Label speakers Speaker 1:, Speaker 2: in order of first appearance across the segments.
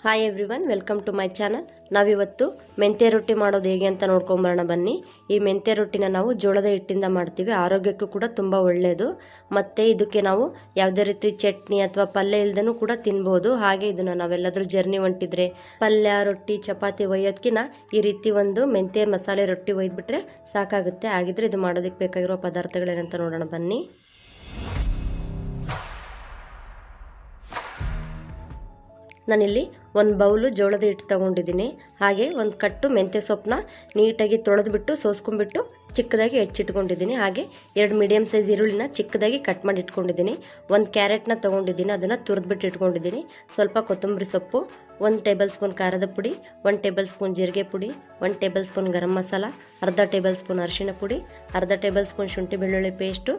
Speaker 1: Hi everyone, welcome to my channel. ನಾವಿವತ್ತು ಮೆಂತ್ಯ ರೊಟ್ಟಿ ಮಾಡೋದು ಹೇಗೆ ಅಂತ ನೋಡ್ಕೊಂಬರೋಣ ಬನ್ನಿ. ಈ ಮೆಂತ್ಯ ರೊಟ್ಟಿನ ನಾವು ಜೋಳದ ಹಿಟ್ಟಿಂದ ಮಾಡ್ತೀವಿ. ಆರೋಗ್ಯಕ್ಕೂ ಕೂಡ ತುಂಬ ಒಳ್ಳೆಯದು. ಮತ್ತು ಇದಕ್ಕೆ ನಾವು ಯಾವುದೇ ರೀತಿ ಚಟ್ನಿ ಅಥವಾ ಪಲ್ಯ ಇಲ್ದನೂ ಕೂಡ ತಿನ್ಬೋದು. ಹಾಗೆ ಇದನ್ನು ನಾವೆಲ್ಲಾದರೂ ಜರ್ನಿ ಹೊಂಟಿದ್ರೆ ಪಲ್ಯ, ರೊಟ್ಟಿ, ಚಪಾತಿ ಒಯ್ಯೋದಕ್ಕಿಂತ ಈ ರೀತಿ ಒಂದು ಮೆಂತ್ಯ ಮಸಾಲೆ ರೊಟ್ಟಿ ಒಯ್ದುಬಿಟ್ರೆ ಸಾಕಾಗುತ್ತೆ. ಹಾಗಿದ್ರೆ ಇದು ಮಾಡೋದಕ್ಕೆ ಬೇಕಾಗಿರೋ ಪದಾರ್ಥಗಳೇನಂತ ನೋಡೋಣ ಬನ್ನಿ. ನಾನಿಲ್ಲಿ ಒಂದು ಬೌಲು ಜೋಳದ ಹಿಟ್ಟು ತೊಗೊಂಡಿದ್ದೀನಿ. ಹಾಗೆ ಒಂದು ಕಟ್ಟು ಮೆಂತ್ಯ ಸೊಪ್ಪನ್ನ ನೀಟಾಗಿ ತೊಳೆದ್ಬಿಟ್ಟು ಸೋಸ್ಕೊಂಡ್ಬಿಟ್ಟು ಚಿಕ್ಕದಾಗಿ ಹೆಚ್ಚಿಟ್ಕೊಂಡಿದ್ದೀನಿ. ಹಾಗೆ 2 ಮೀಡಿಯಮ್ ಸೈಜ್ ಈರುಳ್ಳಿನ ಚಿಕ್ಕದಾಗಿ ಕಟ್ ಮಾಡಿ ಇಟ್ಕೊಂಡಿದ್ದೀನಿ. ಒಂದು ಕ್ಯಾರೆಟ್ನ ತೊಗೊಂಡಿದ್ದೀನಿ, ಅದನ್ನು ತುರಿದ್ಬಿಟ್ಟು ಇಟ್ಕೊಂಡಿದ್ದೀನಿ. ಸ್ವಲ್ಪ ಕೊತ್ತಂಬರಿ ಸೊಪ್ಪು, 1 ಟೇಬಲ್ ಸ್ಪೂನ್ ಖಾರದ ಪುಡಿ, 1 ಟೇಬಲ್ ಸ್ಪೂನ್ ಜೀರಿಗೆ ಪುಡಿ, 1 ಟೇಬಲ್ ಸ್ಪೂನ್ ಗರಂ ಮಸಾಲ, ಅರ್ಧ ಟೇಬಲ್ ಸ್ಪೂನ್ ಅರಿಶಿಣ ಪುಡಿ, ಅರ್ಧ ಟೇಬಲ್ ಸ್ಪೂನ್ ಶುಂಠಿ ಬೆಳ್ಳುಳ್ಳಿ ಪೇಸ್ಟು,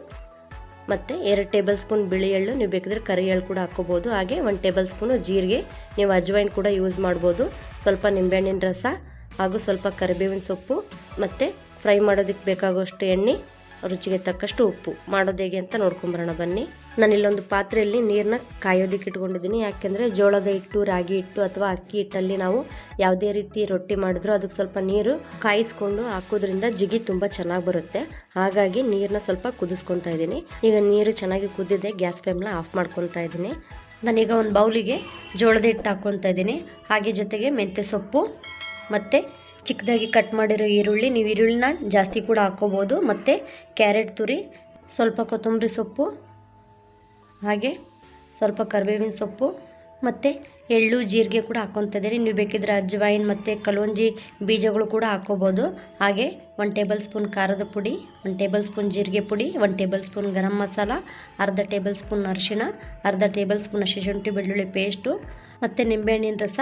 Speaker 1: ಮತ್ತು 2 ಟೇಬಲ್ ಸ್ಪೂನ್ ಬಿಳಿ ಎಳ್ಳು, ನೀವು ಬೇಕಿದ್ರೆ ಕರಿ ಎಳ್ಳು ಕೂಡ ಹಾಕ್ಕೋಬೋದು. ಹಾಗೆ 1 ಟೇಬಲ್ ಸ್ಪೂನು ಜೀರಿಗೆ, ನೀವು ಅಜ್ವೈನ್ ಕೂಡ ಯೂಸ್ ಮಾಡ್ಬೋದು. ಸ್ವಲ್ಪ ನಿಂಬೆಹಣ್ಣಿನ ರಸ ಹಾಗೂ ಸ್ವಲ್ಪ ಕರಿಬೇವಿನ ಸೊಪ್ಪು, ಮತ್ತು ಫ್ರೈ ಮಾಡೋದಕ್ಕೆ ಬೇಕಾಗುವಷ್ಟು ಎಣ್ಣೆ, ರುಚಿಗೆ ತಕ್ಕಷ್ಟು ಉಪ್ಪು. ಮಾಡೋದು ಹೇಗೆ ಅಂತ ನೋಡ್ಕೊಂಬರೋಣ ಬನ್ನಿ. ನಾನಿಲ್ಲೊಂದು ಪಾತ್ರೆಯಲ್ಲಿ ನೀರನ್ನ ಕಾಯೋದಕ್ಕೆ ಇಟ್ಕೊಂಡಿದ್ದೀನಿ. ಯಾಕೆಂದರೆ ಜೋಳದ ಹಿಟ್ಟು, ರಾಗಿ ಹಿಟ್ಟು ಅಥವಾ ಅಕ್ಕಿ ಹಿಟ್ಟಲ್ಲಿ ನಾವು ಯಾವುದೇ ರೀತಿ ರೊಟ್ಟಿ ಮಾಡಿದ್ರೂ ಅದಕ್ಕೆ ಸ್ವಲ್ಪ ನೀರು ಕಾಯಿಸ್ಕೊಂಡು ಹಾಕೋದ್ರಿಂದ ಜಿಗಿ ತುಂಬ ಚೆನ್ನಾಗಿ ಬರುತ್ತೆ. ಹಾಗಾಗಿ ನೀರನ್ನ ಸ್ವಲ್ಪ ಕುದಿಸ್ಕೊತಾ ಇದ್ದೀನಿ. ಈಗ ನೀರು ಚೆನ್ನಾಗಿ ಕುದ್ದಿದೆ, ಗ್ಯಾಸ್ ಫ್ಲೇಮ್ನ ಆಫ್ ಮಾಡ್ಕೊತಾ ಇದ್ದೀನಿ. ನಾನೀಗ ಒಂದು ಬೌಲಿಗೆ ಜೋಳದ ಹಿಟ್ಟು ಹಾಕ್ಕೊತಾ ಇದ್ದೀನಿ. ಹಾಗೆ ಜೊತೆಗೆ ಮೆಂತ್ಯ ಸೊಪ್ಪು ಮತ್ತು ಚಿಕ್ಕದಾಗಿ ಕಟ್ ಮಾಡಿರೋ ಈರುಳ್ಳಿ, ನೀವು ಈರುಳ್ಳಿನ ಜಾಸ್ತಿ ಕೂಡ ಹಾಕ್ಕೋಬೋದು, ಮತ್ತು ಕ್ಯಾರೆಟ್ ತುರಿ, ಸ್ವಲ್ಪ ಕೊತ್ತಂಬರಿ ಸೊಪ್ಪು, ಹಾಗೆ ಸ್ವಲ್ಪ ಕರಿಬೇವಿನ ಸೊಪ್ಪು, ಮತ್ತು ಎಳ್ಳು, ಜೀರಿಗೆ ಕೂಡ ಹಾಕ್ಕೊತಾ ಇದ್ದೀನಿ. ನೀವು ಬೇಕಿದ್ರೆ ಅಜ್ವೈನ್ ಮತ್ತು ಕಲೋಂಜಿ ಬೀಜಗಳು ಕೂಡ ಹಾಕ್ಕೋಬೋದು. ಹಾಗೆ 1 ಟೇಬಲ್ ಸ್ಪೂನ್ ಖಾರದ ಪುಡಿ, 1 ಟೇಬಲ್ ಸ್ಪೂನ್ ಜೀರಿಗೆ ಪುಡಿ, 1 ಟೇಬಲ್ ಸ್ಪೂನ್ ಗರಂ ಮಸಾಲ, ಅರ್ಧ ಟೇಬಲ್ ಸ್ಪೂನ್ ಅರಿಶಿಣ, ಅರ್ಧ ಟೇಬಲ್ ಸ್ಪೂನ್ ಹಸಿ ಶುಂಠಿ ಬೆಳ್ಳುಳ್ಳಿ ಪೇಸ್ಟು, ಮತ್ತು ನಿಂಬೆಹಣ್ಣಿನ ರಸ,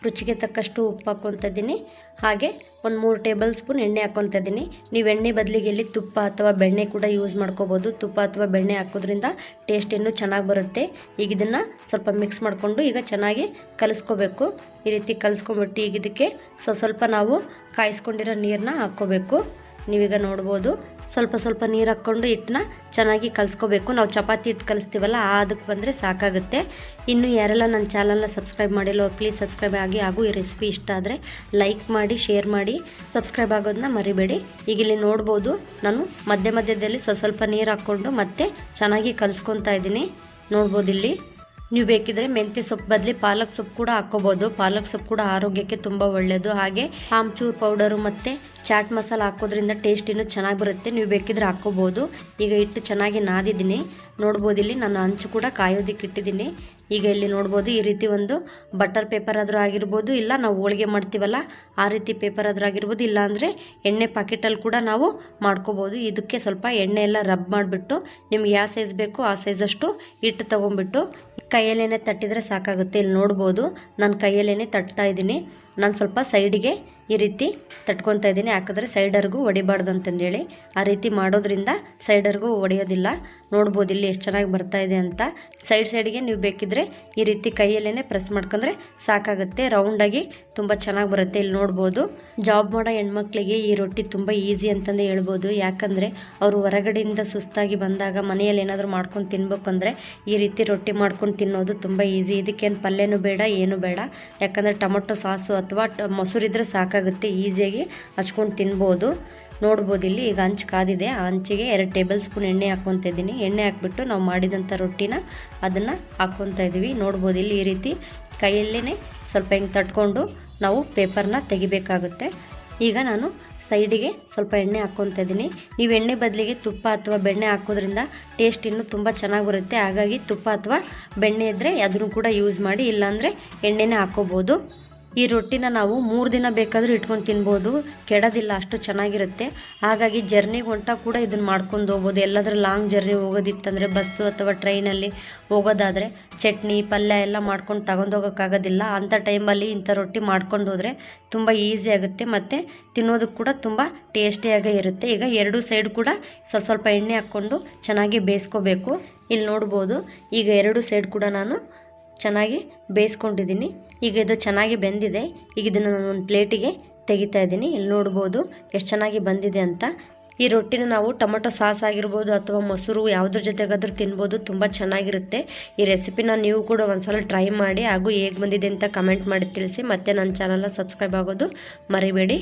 Speaker 1: ರುಚಿಗೆ ತಕ್ಕಷ್ಟು ಉಪ್ಪು ಹಾಕ್ಕೊತಾ ಇದ್ದೀನಿ. ಹಾಗೆ 3 ಟೇಬಲ್ ಸ್ಪೂನ್ ಎಣ್ಣೆ ಹಾಕ್ಕೊತಾ ಇದ್ದೀನಿ. ನೀವು ಎಣ್ಣೆ ಬದಲಿಗೆ ಇಲ್ಲಿ ತುಪ್ಪ ಅಥವಾ ಬೆಣ್ಣೆ ಕೂಡ ಯೂಸ್ ಮಾಡ್ಕೋಬೋದು. ತುಪ್ಪ ಅಥವಾ ಬೆಣ್ಣೆ ಹಾಕೋದ್ರಿಂದ ಟೇಸ್ಟ್ ಇನ್ನೂ ಚೆನ್ನಾಗಿ ಬರುತ್ತೆ. ಈಗ ಇದನ್ನು ಸ್ವಲ್ಪ ಮಿಕ್ಸ್ ಮಾಡಿಕೊಂಡು ಈಗ ಚೆನ್ನಾಗಿ ಕಲಿಸ್ಕೋಬೇಕು. ಈ ರೀತಿ ಕಲಿಸ್ಕೊಂಡ್ಬಿಟ್ಟು ಈಗ ಇದಕ್ಕೆ ಸ್ವಲ್ಪ ನಾವು ಕಾಯಿಸ್ಕೊಂಡಿರೋ ನೀರನ್ನ ಹಾಕ್ಕೋಬೇಕು. ನೀವೀಗ ನೋಡ್ಬೋದು, ಸ್ವಲ್ಪ ನೀರು ಹಾಕ್ಕೊಂಡು ಹಿಟ್ಟನ್ನ ಚೆನ್ನಾಗಿ ಕಲಿಸ್ಕೋಬೇಕು. ನಾವು ಚಪಾತಿ ಹಿಟ್ಟು ಕಲಿಸ್ತೀವಲ್ಲ ಅದಕ್ಕೆ ಬಂದರೆ ಸಾಕಾಗುತ್ತೆ. ಇನ್ನು ಯಾರೆಲ್ಲ ನನ್ನ ಚಾನಲ್ನ ಸಬ್ಸ್ಕ್ರೈಬ್ ಮಾಡಿಲ್ಲ ಪ್ಲೀಸ್ ಸಬ್ಸ್ಕ್ರೈಬ್ ಆಗಿ. ಹಾಗೂ ಈ ರೆಸಿಪಿ ಇಷ್ಟ ಆದರೆ ಲೈಕ್ ಮಾಡಿ, ಶೇರ್ ಮಾಡಿ, ಸಬ್ಸ್ಕ್ರೈಬ್ ಆಗೋದನ್ನ ಮರಿಬೇಡಿ. ಈಗ ಇಲ್ಲಿ ನೋಡ್ಬೋದು, ನಾನು ಮಧ್ಯದಲ್ಲಿ ಸ್ವಲ್ಪ ನೀರು ಹಾಕ್ಕೊಂಡು ಮತ್ತೆ ಚೆನ್ನಾಗಿ ಕಲಿಸ್ಕೊತಾ ಇದ್ದೀನಿ. ನೋಡ್ಬೋದು ಇಲ್ಲಿ. ನೀವು ಬೇಕಿದ್ರೆ ಮೆಂತ್ಯ ಸೊಪ್ಪು ಬದಲಿ ಪಾಲಕ್ ಸೊಪ್ಪು ಕೂಡ ಹಾಕ್ಕೋಬೋದು. ಪಾಲಕ್ ಸೊಪ್ಪು ಕೂಡ ಆರೋಗ್ಯಕ್ಕೆ ತುಂಬ ಒಳ್ಳೆಯದು. ಹಾಗೆ ಆಮ್ಚೂರ್ ಪೌಡರು ಮತ್ತು ಚಾಟ್ ಮಸಾಲ ಹಾಕೋದ್ರಿಂದ ಟೇಸ್ಟ್ ಇನ್ನೂ ಚೆನ್ನಾಗಿ ಬರುತ್ತೆ. ನೀವು ಬೇಕಿದ್ರೆ ಹಾಕ್ಕೋಬೋದು. ಈಗ ಹಿಟ್ಟು ಚೆನ್ನಾಗಿ ನಾದಿದ್ದೀನಿ. ನೋಡ್ಬೋದು ಇಲ್ಲಿ ನಾನು ಹಂಚು ಕೂಡ ಕಾಯೋದಕ್ಕೆ ಇಟ್ಟಿದ್ದೀನಿ. ಈಗ ಇಲ್ಲಿ ನೋಡ್ಬೋದು, ಈ ರೀತಿ ಒಂದು ಬಟರ್ ಪೇಪರ್ ಆದರೂ ಆಗಿರ್ಬೋದು, ಇಲ್ಲ ನಾವು ಹೋಳಿಗೆ ಮಾಡ್ತೀವಲ್ಲ ಆ ರೀತಿ ಪೇಪರ್ ಆದರೂ ಆಗಿರ್ಬೋದು, ಇಲ್ಲಾಂದರೆ ಎಣ್ಣೆ ಪ್ಯಾಕೆಟಲ್ಲಿ ಕೂಡ ನಾವು ಮಾಡ್ಕೋಬೋದು. ಇದಕ್ಕೆ ಸ್ವಲ್ಪ ಎಣ್ಣೆ ಎಲ್ಲ ರಬ್ ಮಾಡಿಬಿಟ್ಟು ನಿಮ್ಗೆ ಯಾವ ಸೈಜ್ ಬೇಕೋ ಆ ಸೈಜಷ್ಟು ಹಿಟ್ಟು ತೊಗೊಂಡ್ಬಿಟ್ಟು ಕೈಯಲ್ಲೇನೆ ತಟ್ಟಿದರೆ ಸಾಕಾಗುತ್ತೆ. ಇಲ್ಲಿ ನೋಡ್ಬೋದು, ನಾನು ಕೈಯಲ್ಲೇನೆ ತಟ್ತಾ ಇದ್ದೀನಿ. ನಾನು ಸ್ವಲ್ಪ ಸೈಡಿಗೆ ಈ ರೀತಿ ತಟ್ಕೊತಾ ಇದ್ದೀನಿ. ಯಾಕಂದರೆ ಸೈಡರ್ಗೂ ಹೊಡಿಬಾರ್ದು ಅಂತಂದೇಳಿ. ಆ ರೀತಿ ಮಾಡೋದ್ರಿಂದ ಸೈಡರ್ಗೂ ಹೊಡೆಯೋದಿಲ್ಲ. ನೋಡ್ಬೋದು ಇಲ್ಲಿ ಎಷ್ಟು ಚೆನ್ನಾಗಿ ಬರ್ತಾ ಇದೆ ಅಂತ. ಸೈಡ್ಗೆ ನೀವು ಬೇಕಿದ್ರೆ ಈ ರೀತಿ ಕೈಯಲ್ಲೇ ಪ್ರೆಸ್ ಮಾಡ್ಕೊಂಡ್ರೆ ಸಾಕಾಗುತ್ತೆ. ರೌಂಡಾಗಿ ತುಂಬ ಚೆನ್ನಾಗಿ ಬರುತ್ತೆ. ಇಲ್ಲಿ ನೋಡ್ಬೋದು, ಜಾಬ್ ಮಾಡೋ ಹೆಣ್ಮಕ್ಳಿಗೆ ಈ ರೊಟ್ಟಿ ತುಂಬ ಈಸಿ ಅಂತಂದೇ ಹೇಳ್ಬೋದು. ಯಾಕಂದರೆ ಅವರು ಹೊರಗಡೆಯಿಂದ ಸುಸ್ತಾಗಿ ಬಂದಾಗ ಮನೆಯಲ್ಲಿ ಏನಾದರೂ ಮಾಡ್ಕೊಂಡು ತಿನ್ಬೇಕಂದ್ರೆ ಈ ರೀತಿ ರೊಟ್ಟಿ ಮಾಡ್ಕೊಂಡು ತಿನ್ನೋದು ತುಂಬ ಈಸಿ. ಇದಕ್ಕೇನು ಪಲ್ಯನೂ ಬೇಡ, ಏನೂ ಬೇಡ. ಯಾಕಂದರೆ ಟೊಮೊಟೊ ಸಾಸು ಅಥವಾ ಮೊಸರಿದ್ರೆ ಸಾಕಾಗುತ್ತೆ, ಈಸಿಯಾಗಿ ಹಚ್ಕೊಂಡು ತಿನ್ಬೋದು. ನೋಡ್ಬೋದು ಇಲ್ಲಿ ಈಗ ಹಂಚು ಕಾದಿದೆ. ಆ ಹಂಚಿಗೆ 2 ಟೇಬಲ್ ಸ್ಪೂನ್ ಎಣ್ಣೆ ಹಾಕ್ಕೊತಾ ಇದ್ದೀನಿ. ಎಣ್ಣೆ ಹಾಕ್ಬಿಟ್ಟು ನಾವು ಮಾಡಿದಂಥ ರೊಟ್ಟಿನ ಅದನ್ನು ಹಾಕ್ಕೊತಾ ಇದ್ದೀವಿ. ನೋಡ್ಬೋದು ಇಲ್ಲಿ ಈ ರೀತಿ ಕೈಯಲ್ಲೇ ಸ್ವಲ್ಪ ಹಿಂಗೆ ತಟ್ಕೊಂಡು ನಾವು ಪೇಪರ್ನ ತೆಗಿಬೇಕಾಗುತ್ತೆ. ಈಗ ನಾನು ಸೈಡಿಗೆ ಸ್ವಲ್ಪ ಎಣ್ಣೆ ಹಾಕ್ಕೊತಾ ಇದ್ದೀನಿ. ನೀವು ಎಣ್ಣೆ ಬದಲಿಗೆ ತುಪ್ಪ ಅಥವಾ ಬೆಣ್ಣೆ ಹಾಕೋದ್ರಿಂದ ಟೇಸ್ಟ್ ಇನ್ನೂ ತುಂಬ ಚೆನ್ನಾಗಿ ಬರುತ್ತೆ. ಹಾಗಾಗಿ ತುಪ್ಪ ಅಥವಾ ಬೆಣ್ಣೆ ಇದ್ದರೆ ಅದನ್ನು ಕೂಡ ಯೂಸ್ ಮಾಡಿ, ಇಲ್ಲಾಂದರೆ ಎಣ್ಣೆನೇ ಹಾಕ್ಕೋಬೋದು. ಈ ರೊಟ್ಟಿನ ನಾವು 3 ದಿನ ಬೇಕಾದರೂ ಇಟ್ಕೊಂಡು ತಿನ್ಬೋದು, ಕೆಡೋದಿಲ್ಲ, ಅಷ್ಟು ಚೆನ್ನಾಗಿರುತ್ತೆ. ಹಾಗಾಗಿ ಜರ್ನಿಗೆ ಹೊಂಟ ಕೂಡ ಇದನ್ನು ಮಾಡ್ಕೊಂಡು ಹೋಗ್ಬೋದು. ಎಲ್ಲಾದರೂ ಲಾಂಗ್ ಜರ್ನಿ ಹೋಗೋದಿತ್ತಂದರೆ ಬಸ್ಸು ಅಥವಾ ಟ್ರೈನಲ್ಲಿ ಹೋಗೋದಾದರೆ ಚಟ್ನಿ ಪಲ್ಯ ಎಲ್ಲ ಮಾಡ್ಕೊಂಡು ತಗೊಂಡೋಗೋಕ್ಕಾಗೋದಿಲ್ಲ. ಅಂಥ ಟೈಮಲ್ಲಿ ಇಂಥ ರೊಟ್ಟಿ ಮಾಡ್ಕೊಂಡು ಹೋದರೆ ತುಂಬ ಈಸಿ ಆಗುತ್ತೆ, ಮತ್ತು ತಿನ್ನೋದಕ್ಕೆ ಕೂಡ ತುಂಬ ಟೇಸ್ಟಿಯಾಗೇ ಇರುತ್ತೆ. ಈಗ 2 ಸೈಡ್ ಕೂಡ ಸ್ವಲ್ಪ ಎಣ್ಣೆ ಹಾಕ್ಕೊಂಡು ಚೆನ್ನಾಗಿ ಬೇಯಿಸ್ಕೋಬೇಕು. ಇಲ್ಲಿ ನೋಡ್ಬೋದು, ಈಗ 2 ಸೈಡ್ ಕೂಡ ನಾನು ಚೆನ್ನಾಗಿ ಬೇಯಿಸ್ಕೊಂಡಿದ್ದೀನಿ. ಈಗ ಇದು ಚೆನ್ನಾಗಿ ಬೆಂದಿದೆ. ಈಗ ಇದನ್ನು ನಾನು ಒಂದು ಪ್ಲೇಟಿಗೆ ತೆಗಿತಾ ಇದ್ದೀನಿ. ಇಲ್ಲಿ ನೋಡ್ಬೋದು ಎಷ್ಟು ಚೆನ್ನಾಗಿ ಬಂದಿದೆ ಅಂತ. ಈ ರೊಟ್ಟಿನ ನಾವು ಟೊಮೊಟೊ ಸಾಸ್ ಆಗಿರ್ಬೋದು ಅಥವಾ ಮೊಸರು ಯಾವುದ್ರ ಜೊತೆಗಾದ್ರೂ ತಿನ್ಬೋದು, ತುಂಬ ಚೆನ್ನಾಗಿರುತ್ತೆ. ಈ ರೆಸಿಪಿನ ನೀವು ಕೂಡ ಒಂದ್ಸಲ ಟ್ರೈ ಮಾಡಿ ಹಾಗೂ ಹೇಗೆ ಬಂದಿದೆ ಅಂತ ಕಮೆಂಟ್ ಮಾಡಿ ತಿಳಿಸಿ. ಮತ್ತು ನನ್ನ ಚಾನಲ್ನ ಸಬ್ಸ್ಕ್ರೈಬ್ ಆಗೋದು ಮರಿಬೇಡಿ.